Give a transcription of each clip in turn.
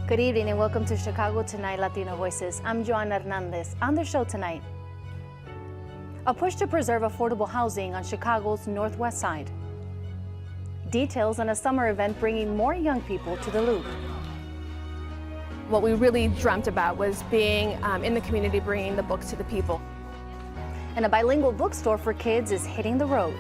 Good evening and welcome to Chicago Tonight Latino Voices. I'm Joanna Hernandez. On the show tonight, a push to preserve affordable housing on Chicago's Northwest Side. Details on a summer event bringing more young people to the Loop. What we really dreamt about was being in the community, bringing the books to the people. And a bilingual bookstore for kids is hitting the road.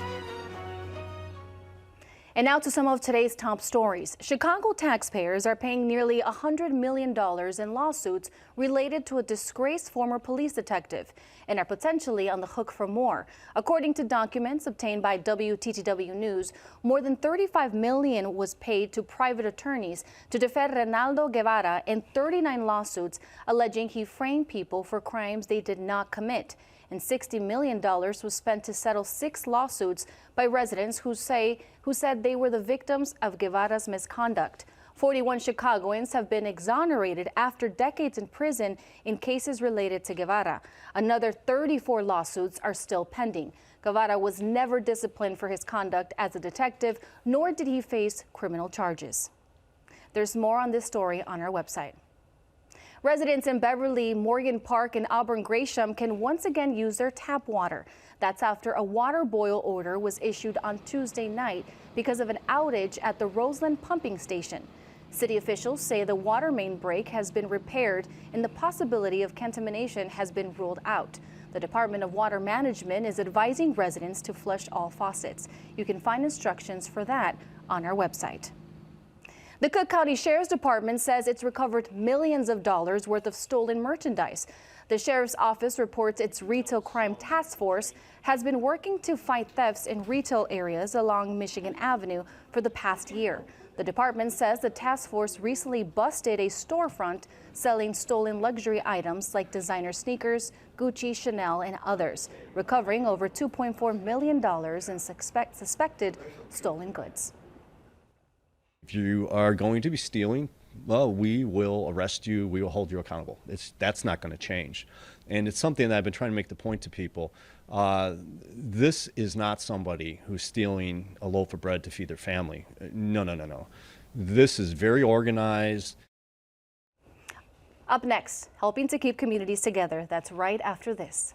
And now to some of today's top stories. Chicago taxpayers are paying nearly $100 million in lawsuits related to a disgraced former police detective and are potentially on the hook for more. According to documents obtained by WTTW News, more than $35 million was paid to private attorneys to defend Reynaldo Guevara in 39 lawsuits alleging he framed people for crimes they did not commit. And $60 million was spent to settle 6 lawsuits by residents who said they were the victims of Guevara's misconduct. 41 Chicagoans have been exonerated after decades in prison in cases related to Guevara. Another 34 lawsuits are still pending. Guevara was never disciplined for his conduct as a detective, nor did he face criminal charges. There's more on this story on our website. Residents in Beverly, Morgan Park, and Auburn Gresham can once again use their tap water. That's after a water boil order was issued on Tuesday night because of an outage at the Roseland pumping station. City officials say the water main break has been repaired and the possibility of contamination has been ruled out. The Department of Water Management is advising residents to flush all faucets. You can find instructions for that on our website. The Cook County Sheriff's Department says it's recovered millions of dollars worth of stolen merchandise. The Sheriff's Office reports its Retail Crime Task Force has been working to fight thefts in retail areas along Michigan Avenue for the past year. The department says the task force recently busted a storefront selling stolen luxury items like designer sneakers, Gucci, Chanel, and others, recovering over $2.4 million in suspected stolen goods. If you are going to be stealing, well, we will arrest you. We will hold you accountable. That's not going to change. And it's something that I've been trying to make the point to people. This is not somebody who's stealing a loaf of bread to feed their family. No. This is very organized. Up next, helping to keep communities together. That's right after this.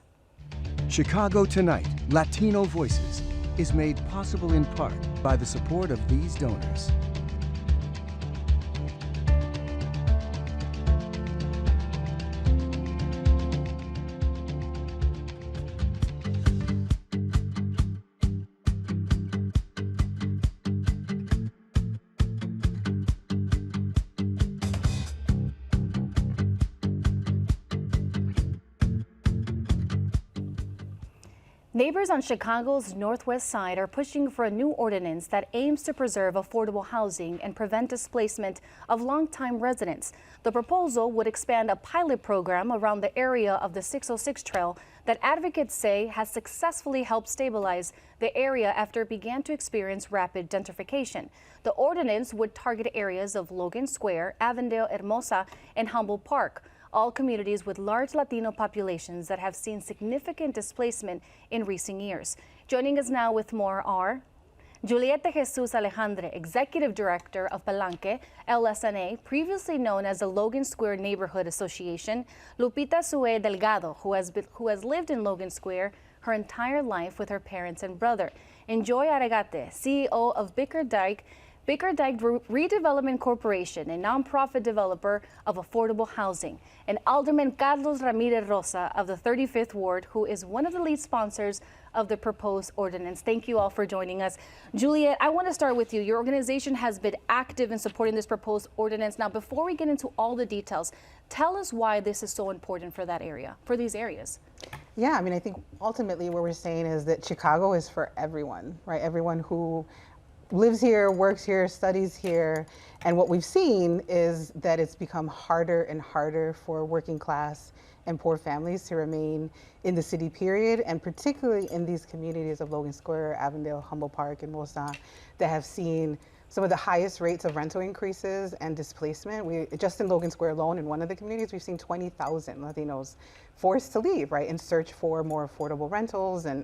Chicago Tonight, Latino Voices, is made possible in part by the support of these donors. Neighbors on Chicago's Northwest Side are pushing for a new ordinance that aims to preserve affordable housing and prevent displacement of longtime residents. The proposal would expand a pilot program around the area of the 606 Trail that advocates say has successfully helped stabilize the area after it began to experience rapid gentrification. The ordinance would target areas of Logan Square, Avondale, Hermosa, and Humboldt Park, all communities with large Latino populations that have seen significant displacement in recent years. Joining us now with more are Julieta Jesus Alejandre, Executive Director of Palanque, LSNA, previously known as the Logan Square Neighborhood Association, Lupita Sue Delgado, who has lived in Logan Square her entire life with her parents and brother, and Joy Arregate, CEO of Bickerdike Redevelopment Corporation, a nonprofit developer of affordable housing, and Alderman Carlos Ramirez Rosa of the 35th Ward, who is one of the lead sponsors of the proposed ordinance. Thank you all for joining us. Juliet, I want to start with you. Your organization has been active in supporting this proposed ordinance. Now, before we get into all the details, tell us why this is so important for that area, for these areas. Yeah, I mean, I think ultimately what we're saying is that Chicago is for everyone, right? Everyone who lives here, works here, studies here. And what we've seen is that it's become harder and harder for working class and poor families to remain in the city, period, and particularly in these communities of Logan Square, Avondale, Humboldt Park, and Mosa that have seen some of the highest rates of rental increases and displacement. Just in Logan Square alone, in one of the communities, we've seen 20,000 Latinos forced to leave, right, in search for more affordable rentals and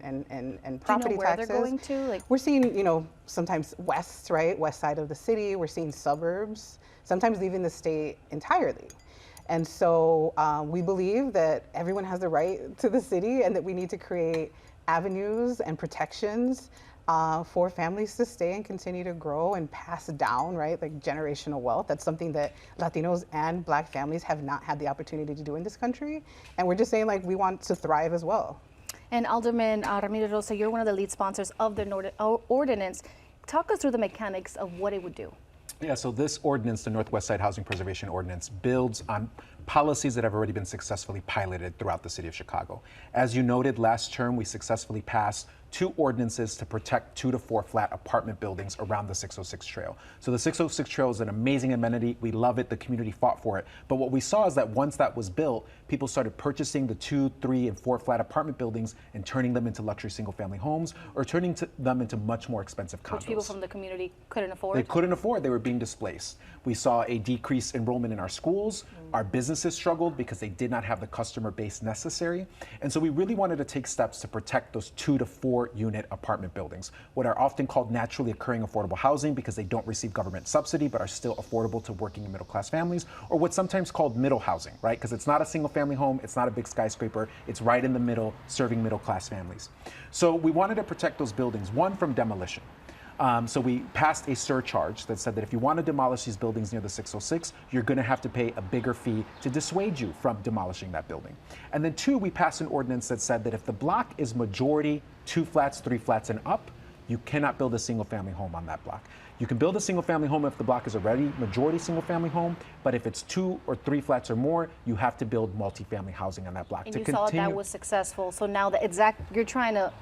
property Do you know where taxes. they're going to? Like, We're seeing, sometimes west, right, west side of the city. We're seeing suburbs, sometimes leaving the state entirely. And so we believe that everyone has the right to the city and that we need to create avenues and protections for families to stay and continue to grow and pass down, right, like generational wealth. That's something that Latinos and Black families have not had the opportunity to do in this country. And we're just saying, like, we want to thrive as well. and Alderman Ramirez Rosa, you're one of the lead sponsors of the ordinance. Talk us through the mechanics of what it would do. Yeah, so this ordinance, the Northwest Side Housing Preservation Ordinance, builds on policies that have already been successfully piloted throughout the city of Chicago. As you noted, last term we successfully passed 2 ordinances to protect 2 to 4 flat apartment buildings around the 606 Trail. So the 606 Trail is an amazing amenity. We love it. The community fought for it. But what we saw is that once that was built, people started purchasing the 2, 3, and 4 flat apartment buildings and turning them into luxury single-family homes or turning them into much more expensive condos. Which people from the community couldn't afford? They couldn't afford. They were being displaced. We saw a decreased enrollment in our schools. Our businesses struggled because they did not have the customer base necessary. And so we really wanted to take steps to protect those 2 to 4 unit apartment buildings, what are often called naturally occurring affordable housing because they don't receive government subsidy but are still affordable to working and middle class families, or what's sometimes called middle housing, right? Because it's not a single family home, it's not a big skyscraper, it's right in the middle, serving middle class families. So we wanted to protect those buildings, one, from demolition. So we passed a surcharge that said that if you want to demolish these buildings near the 606, you're going to have to pay a bigger fee to dissuade you from demolishing that building. And then 2, we passed an ordinance that said that if the block is majority 2 flats, 3 flats and up, you cannot build a single family home on that block. You can build a single family home if the block is already majority single family home, but if it's 2 or 3 flats or more, you have to build multifamily housing on that block. And you saw that was successful. So now you're trying to...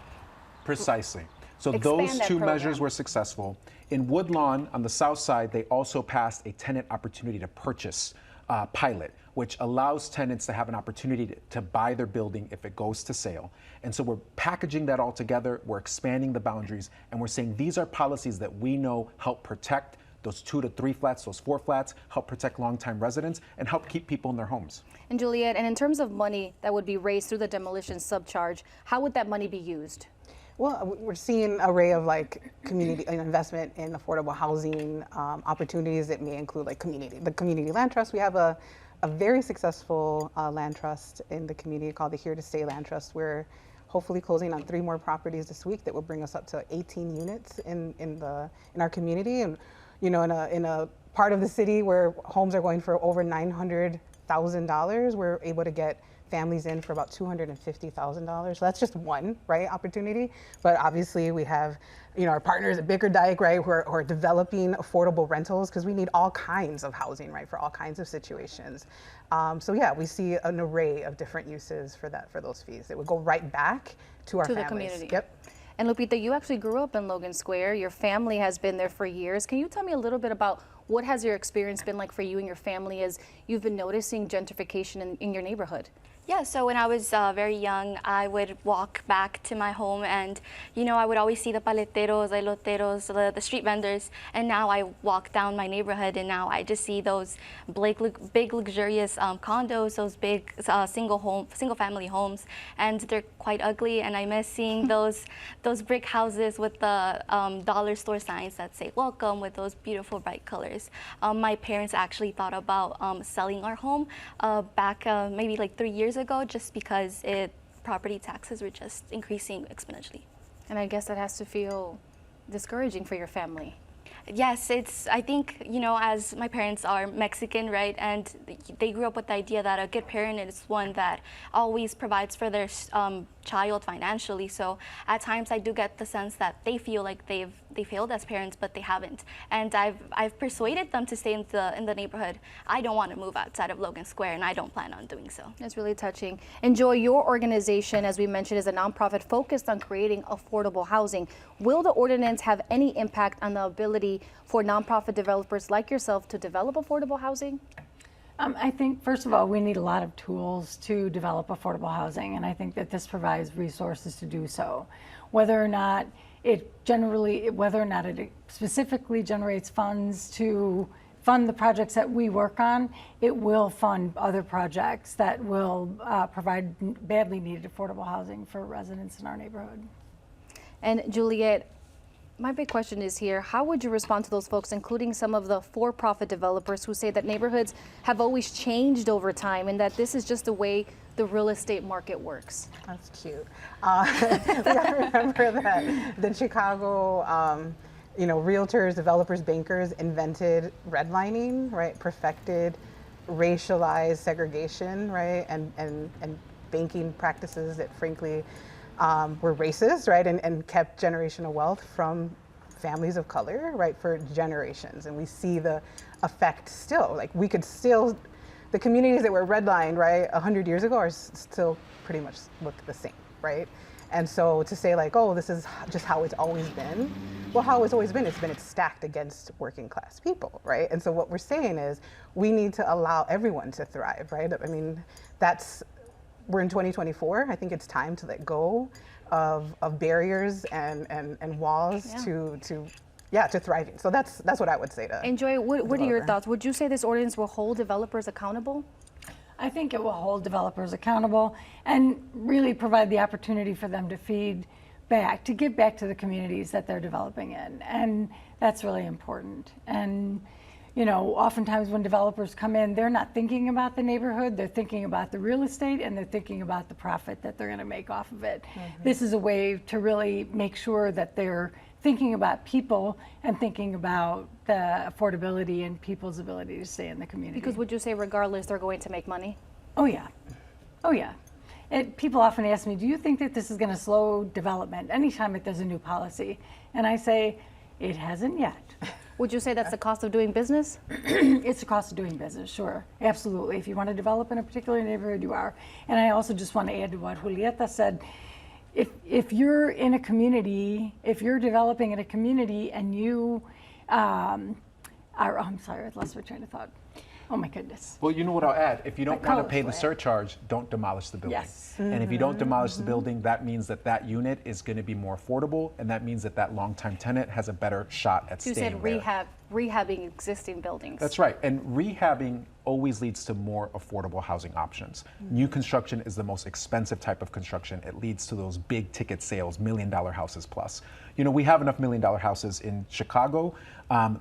Precisely. So expand those that 2 program. measures were successful. In Woodlawn, on the south side, they also passed a tenant opportunity to purchase pilot, which allows tenants to have an opportunity to buy their building if it goes to sale. And so we're packaging that all together, we're expanding the boundaries, and we're saying these are policies that we know help protect those 2 to 3 flats, those 4 flats, help protect longtime residents, and help keep people in their homes. And Juliet, and in terms of money that would be raised through the demolition subcharge, how would that money be used? Well, we're seeing an array of like community investment in affordable housing opportunities that may include like the community land trust. We have a very successful land trust in the community called the Here to Stay Land Trust. We're hopefully closing on 3 more properties this week that will bring us up to 18 units in our community. And in a part of the city where homes are going for over $900,000, we're able to get families in for about $250,000. So that's just one, right, opportunity. But obviously we have, our partners at Bickerdike, right, who are developing affordable rentals because we need all kinds of housing, right, for all kinds of situations. So yeah, we see an array of different uses for those fees that would go right back to our families. The community. Yep. And Lupita, you actually grew up in Logan Square. Your family has been there for years. Can you tell me a little bit about what has your experience been like for you and your family as you've been noticing gentrification in your neighborhood? Yeah, so when I was very young, I would walk back to my home and, I would always see the paleteros, eloteros, the street vendors, and now I walk down my neighborhood and now I just see those big luxurious condos, those big single family homes, and they're quite ugly, and I miss seeing those brick houses with the dollar store signs that say welcome with those beautiful bright colors. My parents actually thought about selling our home back maybe like 3 years ago, just because property taxes were just increasing exponentially. And I guess that has to feel discouraging for your family. Yes, I think, as my parents are Mexican, right, and they grew up with the idea that a good parent is one that always provides for their child financially. So at times I do get the sense that they feel like they failed as parents, but they haven't. And I've persuaded them to stay in the neighborhood. I don't want to move outside of Logan Square, and I don't plan on doing so. That's really touching. Enjoy, your organization, as we mentioned, is a nonprofit focused on creating affordable housing. Will the ordinance have any impact on the ability for nonprofit developers like yourself to develop affordable housing? I think, first of all, we need a lot of tools to develop affordable housing, and I think that this provides resources to do so. Whether or not it specifically generates funds to fund the projects that we work on, it will fund other projects that will provide badly needed affordable housing for residents in our neighborhood. And Juliet, my big question is here, how would you respond to those folks, including some of the for-profit developers who say that neighborhoods have always changed over time and that this is just the way the real estate market works? That's cute. We gotta remember that the Chicago, realtors, developers, bankers invented redlining, right? Perfected racialized segregation, right? And banking practices that frankly were racist, right? And kept generational wealth from families of color, right? For generations. And we see the effect still. Like we could still, the communities that were redlined, right, 100 years ago are still pretty much look the same, right? And so to say like, oh, this is just how it's always been. Well, how it's always been, it's stacked against working class people, right? And so what we're saying is we need to allow everyone to thrive, right? I mean, we're in 2024. I think it's time to let go of barriers and walls to thriving. So that's what I would say to. And Joy, what are your thoughts? Would you say this ordinance will hold developers accountable? I think it will hold developers accountable and really provide the opportunity for them to give back to the communities that they're developing in. And that's really important. And oftentimes when developers come in, they're not thinking about the neighborhood, they're thinking about the real estate and they're thinking about the profit that they're going to make off of it. Mm-hmm. This is a way to really make sure that they're thinking about people and thinking about the affordability and people's ability to stay in the community. Because would you say regardless they're going to make money? Oh yeah. Oh yeah. People often ask me, do you think that this is going to slow development anytime there's a new policy? And I say, it hasn't yet. Would you say that's the cost of doing business? It's the cost of doing business, sure. Absolutely. If you want to develop in a particular neighborhood, you are. And I also just want to add to what Julieta said. If you're in a community, if you're developing in a community and you I'm sorry, I lost my train of thought. Oh my goodness. Well, you know what I'll add? If you don't want to pay the surcharge, don't demolish the building. Yes. And if you don't demolish the building, that means that unit is going to be more affordable, and that means that longtime tenant has a better shot at staying there. You said rehabbing existing buildings. That's right. And rehabbing always leads to more affordable housing options. New construction is the most expensive type of construction. It leads to those big ticket sales, $1 million houses plus. We have enough $1 million houses in Chicago.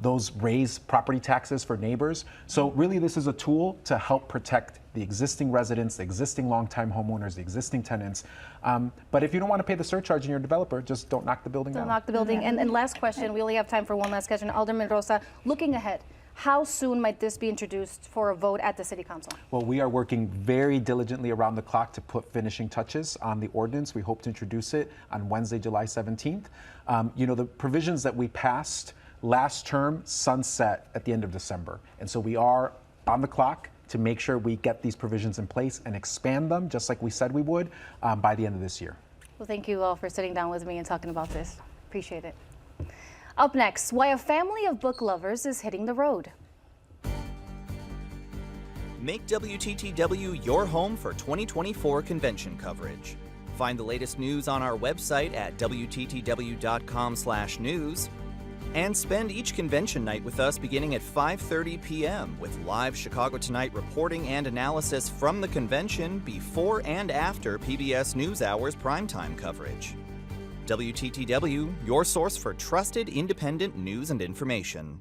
Those raise property taxes for neighbors. So really this is a tool to help protect the existing residents, the existing longtime homeowners, the existing tenants. But if you don't want to pay the surcharge and you're a developer, just don't knock the building down. Don't knock the building. And last question, we only have time for one last question. Alderman Rosa, looking ahead, how soon might this be introduced for a vote at the City Council? Well, we are working very diligently around the clock to put finishing touches on the ordinance. We hope to introduce it on Wednesday, July 17th. The provisions that we passed last term sunset at the end of December. And so we are on the clock to make sure we get these provisions in place and expand them, just like we said we would, by the end of this year. Well, thank you all for sitting down with me and talking about this. Appreciate it. Up next, why a family of book lovers is hitting the road. Make WTTW your home for 2024 convention coverage. Find the latest news on our website at WTTW.com/news. And spend each convention night with us beginning at 5:30 p.m. with live Chicago Tonight reporting and analysis from the convention before and after PBS NewsHour's primetime coverage. WTTW, your source for trusted independent news and information.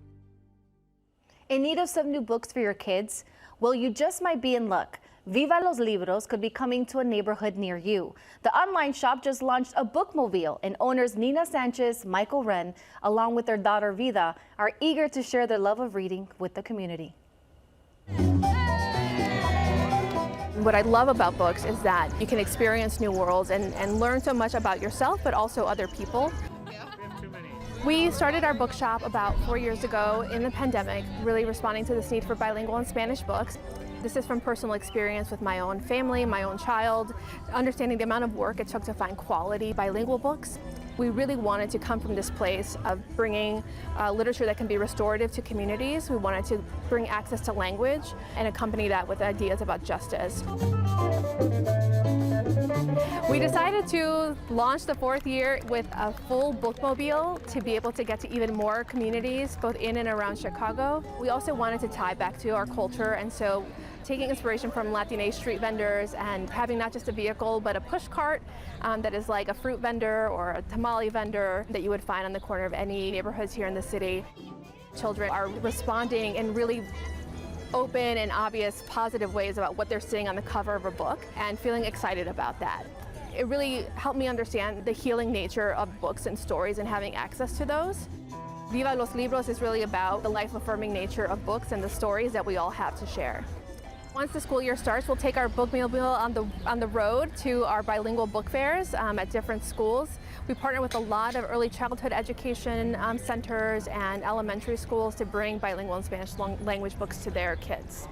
In need of some new books for your kids? Well, you just might be in luck. Viva Los Libros could be coming to a neighborhood near you. The online shop just launched a bookmobile, and owners Nina Sanchez, Michael Wren, along with their daughter Vida, are eager to share their love of reading with the community. What I love about books is that you can experience new worlds and learn so much about yourself, but also other people. We started our bookshop about 4 years ago in the pandemic, really responding to this need for bilingual and Spanish books. This is from personal experience with my own family, my own child, understanding the amount of work it took to find quality bilingual books. We really wanted to come from this place of bringing literature that can be restorative to communities. We wanted to bring access to language and accompany that with ideas about justice. We decided to launch the 4th year with a full bookmobile to be able to get to even more communities, both in and around Chicago. We also wanted to tie back to our culture, and so taking inspiration from Latino street vendors and having not just a vehicle, but a push cart that is like a fruit vendor or a tamale vendor that you would find on the corner of any neighborhoods here in the city. Children are responding in really open and obvious positive ways about what they're seeing on the cover of a book and feeling excited about that. It really helped me understand the healing nature of books and stories and having access to those. Viva Los Libros is really about the life-affirming nature of books and the stories that we all have to share. Once the school year starts, we'll take our bookmobile on the road to our bilingual book fairs at different schools. We partner with a lot of early childhood education centers and elementary schools to bring bilingual and Spanish language books to their kids.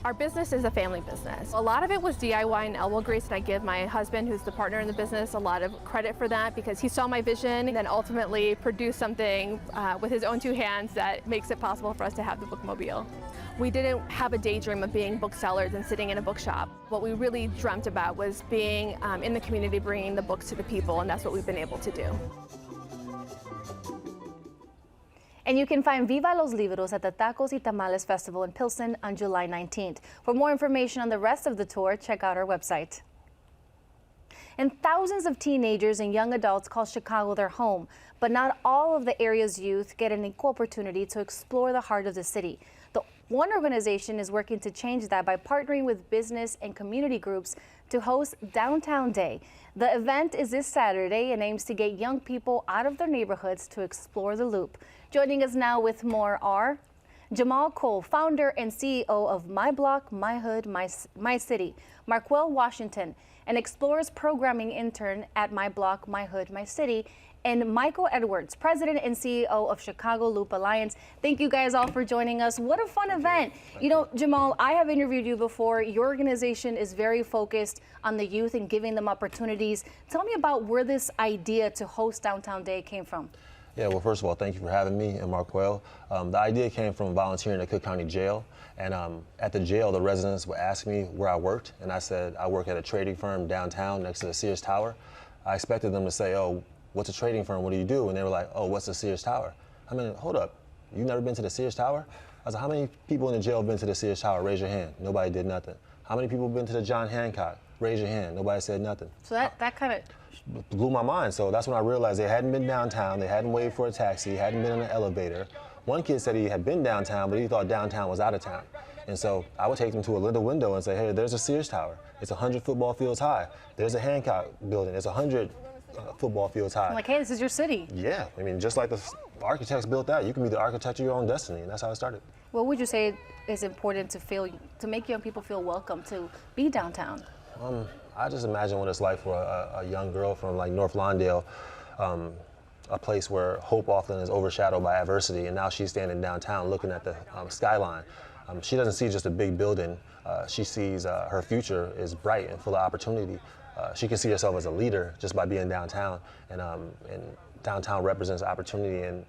Our business is a family business. A lot of it was DIY and elbow grease, and I give my husband, who's the partner in the business, a lot of credit for that because he saw my vision and then ultimately produced something with his own 2 hands that makes it possible for us to have the bookmobile. We didn't have a daydream of being booksellers and sitting in a bookshop. What we really dreamt about was being in the community, bringing the books to the people, and that's what we've been able to do. And you can find Viva Los Libros at the Tacos y Tamales Festival in Pilsen on July 19th. For more information on the rest of the tour, check out our website. And thousands of teenagers and young adults call Chicago their home, but not all of the area's youth get an equal opportunity to explore the heart of the city. The One organization is working to change that by partnering with business and community groups to host Downtown Day. The event is this Saturday and aims to get young people out of their neighborhoods to explore the Loop. Joining us now with more are Jamal Cole, founder and CEO of My Block, My Hood, My City; Marquel Washington, an Explorers programming intern at My Block, My Hood, My City; and Michael Edwards, president and CEO of Chicago Loop Alliance. Thank you guys all for joining us. What a fun event. You know, Jamal, I have interviewed you before. Your organization is very focused on the youth and giving them opportunities. Tell me about where this idea to host Downtown Day came from. Yeah, well, first of all, thank you for having me and Marquel. The idea came from volunteering at Cook County Jail. And at the jail, the residents would ask me where I worked. And I said, I work at a trading firm downtown next to the Sears Tower. I expected them to say, oh, what's a trading firm? What do you do? And they were like, oh, what's the Sears Tower? I mean, hold up. You've never been to the Sears Tower? I was like, how many people in the jail have been to the Sears Tower? Raise your hand. Nobody did nothing. How many people have been to the John Hancock? Raise your hand. Nobody said nothing. So that kind of blew my mind. So that's when I realized they hadn't been downtown, they hadn't waited for a taxi, hadn't been in an elevator. One kid said he had been downtown, but he thought downtown was out of town. And so I would take them to a little window and say, hey, there's a Sears Tower. It's 100 football fields high. There's a Hancock building. It's 100 football fields high. I'm like, hey, this is your city. Yeah, I mean, just like the architects built that, you can be the architect of your own destiny, and that's how it started. What would you say is important to make young people feel welcome to be downtown? I just imagine what it's like for a young girl from like North Lawndale, a place where hope often is overshadowed by adversity, and now she's standing downtown looking at the skyline. She doesn't see just a big building. She sees her future is bright and full of opportunity. She can see herself as a leader just by being downtown, and downtown represents opportunity, and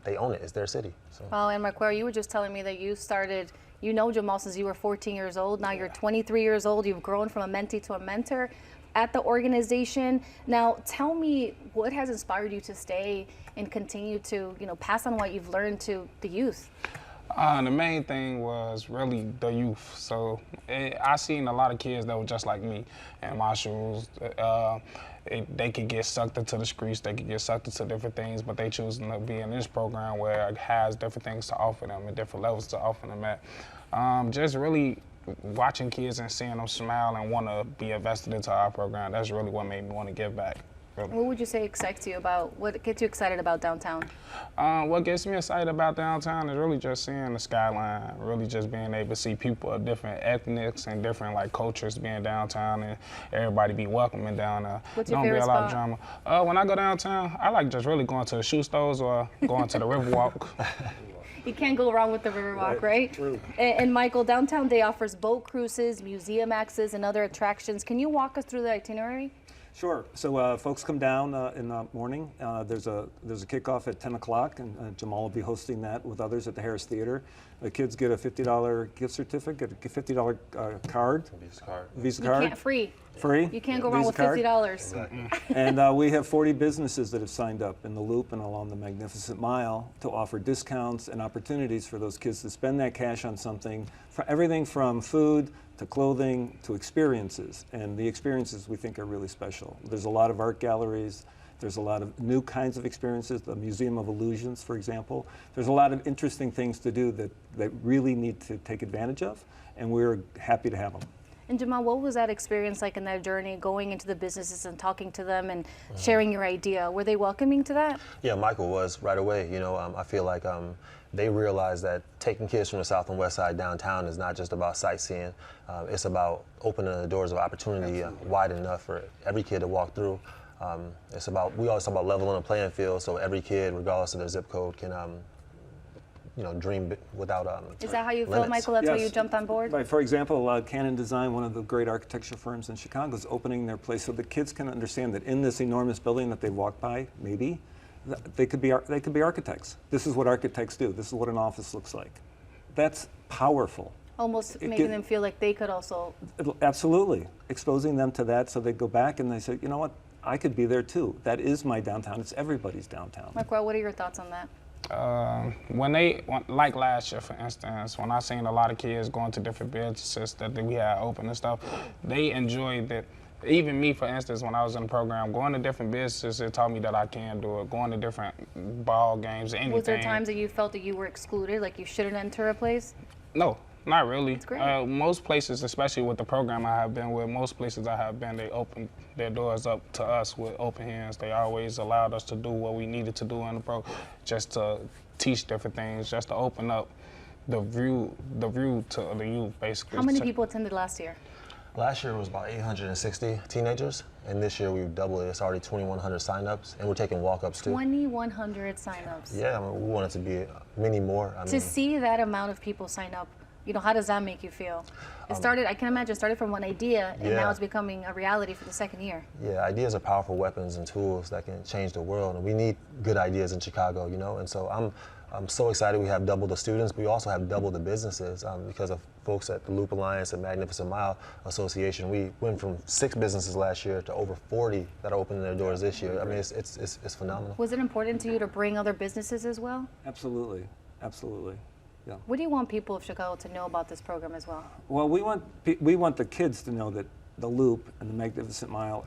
they own it. It's their city. So. Well, and Marquel, you were just telling me that you started, you know Jamal since you were 14 years old. Now you're 23 years old. You've grown from a mentee to a mentor at the organization. Now, tell me what has inspired you to stay and continue to, pass on what you've learned to the youth. The main thing was really the youth. So I seen a lot of kids that were just like me in my shoes. They could get sucked into the streets, they could get sucked into different things, but they choosing to be in this program where it has different things to offer them and different levels to offer them at. Just really watching kids and seeing them smile and want to be invested into our program, that's really what made me want to give back. Really. What would you say excites you about, what gets you excited about downtown? What gets me excited about downtown is really just seeing the skyline, really just being able to see people of different ethnics and different cultures being downtown and everybody be welcoming down there. What's your favorite spot? Don't be a lot of drama. When I go downtown, I like just really going to the shoe stores or going to the Riverwalk. You can't go wrong with the Riverwalk, right? True. And Michael, Downtown Day offers boat cruises, museum access, and other attractions. Can you walk us through the itinerary? Sure. So folks come down in the morning. There's a kickoff at 10 o'clock, and Jamal will be hosting that with others at the Harris Theater. The kids get a $50 gift certificate, a $50 card. Visa card. You can't free. Free. You can't go wrong with $50. Exactly. And we have 40 businesses that have signed up in the Loop and along the Magnificent Mile to offer discounts and opportunities for those kids to spend that cash on something, for everything from food to clothing to experiences. And the experiences we think are really special. There's a lot of art galleries. There's a lot of new kinds of experiences, the Museum of Illusions, for example. There's a lot of interesting things to do that really need to take advantage of, and we're happy to have them. And Jamal, what was that experience like in that journey, going into the businesses and talking to them and sharing your idea? Were they welcoming to that? Yeah, Michael was right away. You know, I feel like they realized that taking kids from the South and West Side downtown is not just about sightseeing. It's about opening the doors of opportunity wide enough for every kid to walk through. We always talk about leveling the playing field, so every kid, regardless of their zip code, can dream without Is that how you limits. feel, Michael? That's why Yes. you jumped on board? Right. For example, Canon Design, one of the great architecture firms in Chicago, is opening their place so the kids can understand that in this enormous building that they walk by, maybe, they could be architects. This is what architects do. This is what an office looks like. That's powerful. Almost making them feel like they could also. Absolutely. Exposing them to that so they go back and they say, you know what, I could be there too. That is my downtown. It's everybody's downtown. Michael, what are your thoughts on that? Like last year, for instance, when I seen a lot of kids going to different businesses that we had open and stuff, they enjoyed it. Even me, for instance, when I was in the program, going to different businesses, it taught me that I can do it. Going to different ball games, anything. Was there times that you felt that you were excluded, like you shouldn't enter a place? No, not really. That's great. Most places, especially with the program I have been with, most places I have been, they opened their doors up to us with open hands. They always allowed us to do what we needed to do in the program, just to teach different things, just to open up the view to the youth, basically. How many people attended last year? Last year was about 860 teenagers, and this year we've doubled it. It's already 2,100 signups, and we're taking walk-ups too. 2,100 signups. Yeah, I mean, we want it to be many more. To see that amount of people sign up, how does that make you feel? It started, I can imagine, started from one idea, and now it's becoming a reality for the second year. Yeah, ideas are powerful weapons and tools that can change the world, and we need good ideas in Chicago, and so I'm so excited we have double the students, but we also have double the businesses because of folks at the Loop Alliance and Magnificent Mile Association. We went from 6 businesses last year to over 40 that are opening their doors this year. I mean, it's phenomenal. Was it important to you to bring other businesses as well? Absolutely, absolutely. Yeah. What do you want people of Chicago to know about this program as well? Well, we want the kids to know that the Loop and the Magnificent Mile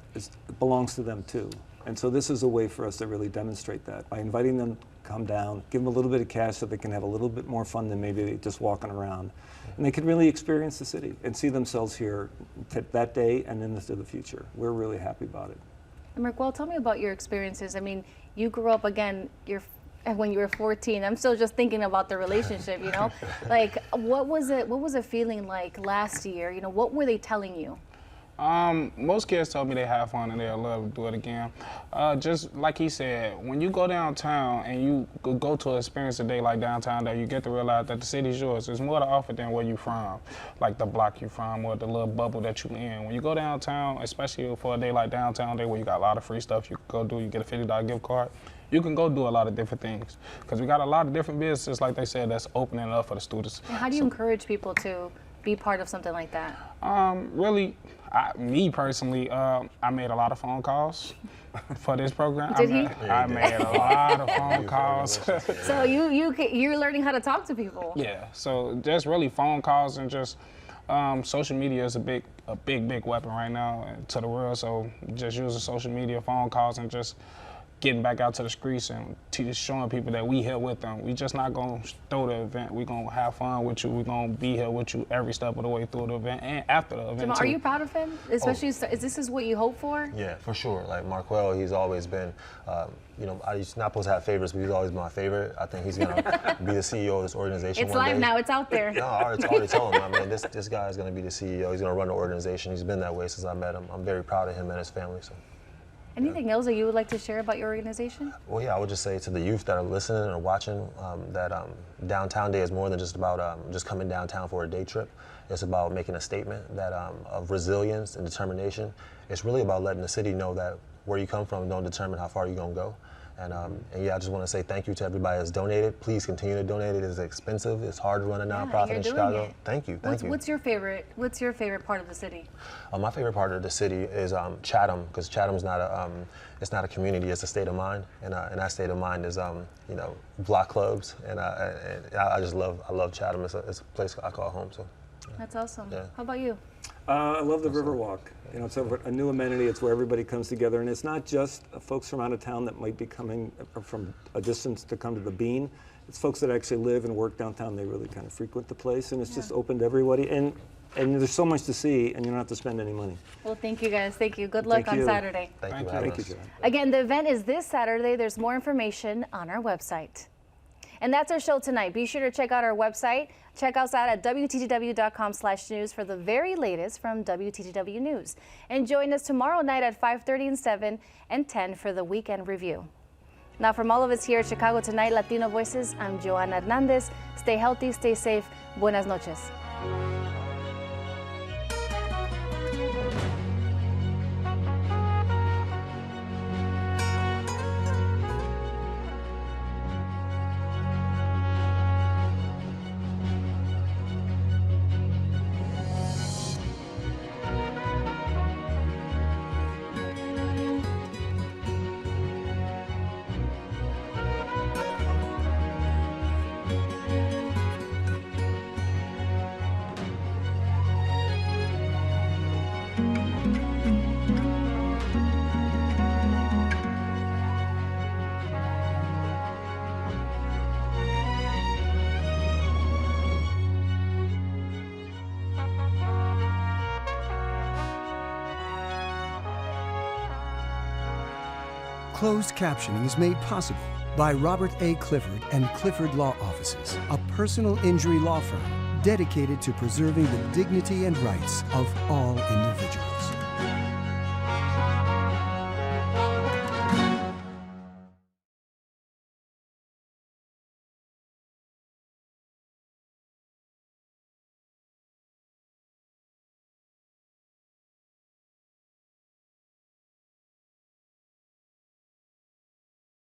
belongs to them too. And so this is a way for us to really demonstrate that by inviting them to come down, give them a little bit of cash so they can have a little bit more fun than maybe just walking around. And they can really experience the city and see themselves here that day and into the future. We're really happy about it. And Mark, tell me about your experiences. I mean, you grew up, again, when you were 14. I'm still just thinking about the relationship, Like, what was it feeling like last year? What were they telling you? Most kids told me they have fun and they'll love to do it again. Just like he said, when you go downtown and you go to experience a day like downtown, that you get to realize that the city's yours. There's more to offer than where you from, like the block you from or the little bubble that you in. When you go downtown, especially for a day like downtown day where you got a lot of free stuff you can go do, you get a $50 gift card, you can go do a lot of different things. Because we got a lot of different businesses, like they said, that's opening up for the students. And how do you encourage people to be part of something like that? Really, me personally, I made a lot of phone calls for this program. Did he? I made a lot of phone calls. So you're learning how to talk to people. Yeah. So just really phone calls and just social media is a big weapon right now to the world. So just using social media, phone calls, and just getting back out to the streets and showing people that we here with them. We just not gonna throw the event. We gonna have fun with you. We gonna be here with you every step of the way through the event and after the event Jamal, too. are you proud of him? Especially, is this what you hope for? Yeah, for sure. Like Marquel, he's always been, he's not supposed to have favorites, but he's always been my favorite. I think he's gonna be the CEO of this organization. It's one live day. now. It's out there. No, I already told him, this guy is gonna be the CEO. He's gonna run the organization. He's been that way since I met him. I'm very proud of him and his family. So. Anything else that you would like to share about your organization? Well, yeah, I would just say to the youth that are listening or watching that Downtown Day is more than just about just coming downtown for a day trip. It's about making a statement that of resilience and determination. It's really about letting the city know that where you come from don't determine how far you're going to go. And yeah, I just want to say thank you to everybody that's donated. Please continue to donate. It is expensive. It's hard to run a nonprofit in Chicago. Thank you. What's your favorite part of the city? My favorite part of the city is Chatham, because Chatham's not a it's not a community. It's a state of mind, and that state of mind is you know, block clubs, and I love Chatham. It's a place I call home. So. That's awesome. Yeah. How about you? I love the Riverwalk. You know, it's a new amenity. It's where everybody comes together, and it's not just folks from out of town that might be coming from a distance to come to the Bean. It's folks that actually live and work downtown. They really kind of frequent the place, and it's just open to everybody. And there's so much to see, and you don't have to spend any money. Well, thank you guys. Thank you. Good luck on Saturday. Thank you. Thank you, John. Again, the event is this Saturday. There's more information on our website. And that's our show tonight. Be sure to check out our website. Check us out at WTTW.com/news for the very latest from WTTW News. And join us tomorrow night at 5:30 and 7 and 10 for the weekend review. Now, from all of us here at Chicago Tonight Latino Voices, I'm Joanna Hernandez. Stay healthy, stay safe. Buenas noches. Closed captioning is made possible by Robert A. Clifford and Clifford Law Offices, a personal injury law firm dedicated to preserving the dignity and rights of all individuals.